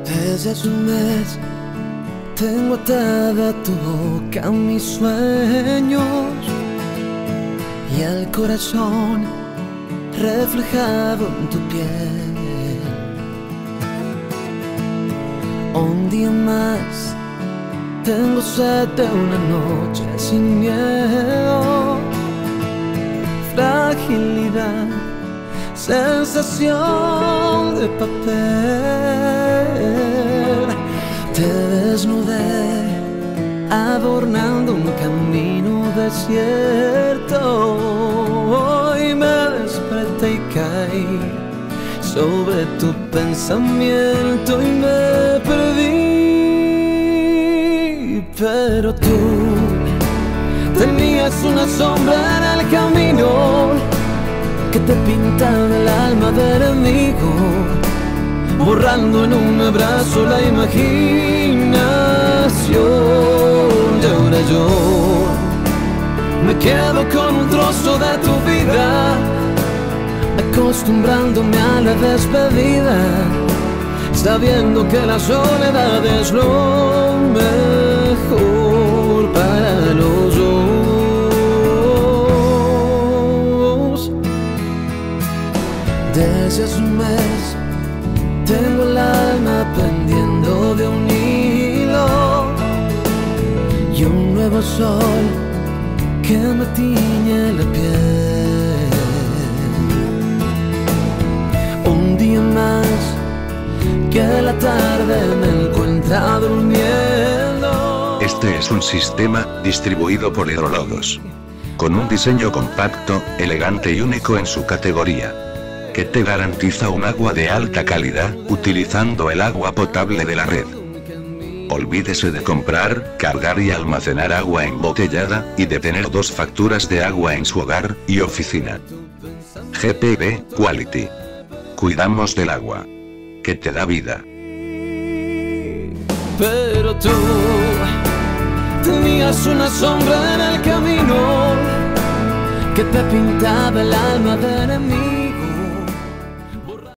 Desde hace un mes tengo atada tu boca a mis sueños y el corazón reflejado en tu piel. Un día más tengo sed de una noche sin miedo, fragilidad, sensación de papel. Te desnudé adornando un camino desierto. Hoy me desperté y caí sobre tu pensamiento y me perdí. Pero tú tenías una sombra en el camino que te pintaba el alma de enemigo, borrando en un abrazo la imaginación. Y ahora yo me quedo con un trozo de tu vida, acostumbrándome a la despedida, sabiendo que la soledad es lo mejor para los dos. Desde hace un mes tengo el alma pendiendo de un hilo y un nuevo sol que me tiñe la piel. Un día más que la tarde me encuentra durmiendo. Este es un sistema distribuido por Hidrologos, con un diseño compacto, elegante y único en su categoría, que te garantiza un agua de alta calidad, utilizando el agua potable de la red. Olvídese de comprar, cargar y almacenar agua embotellada, y de tener dos facturas de agua en su hogar y oficina. GPB Quality. Cuidamos del agua, que te da vida. Pero tú tenías una sombra en el camino que te pintaba el alma de enemigo.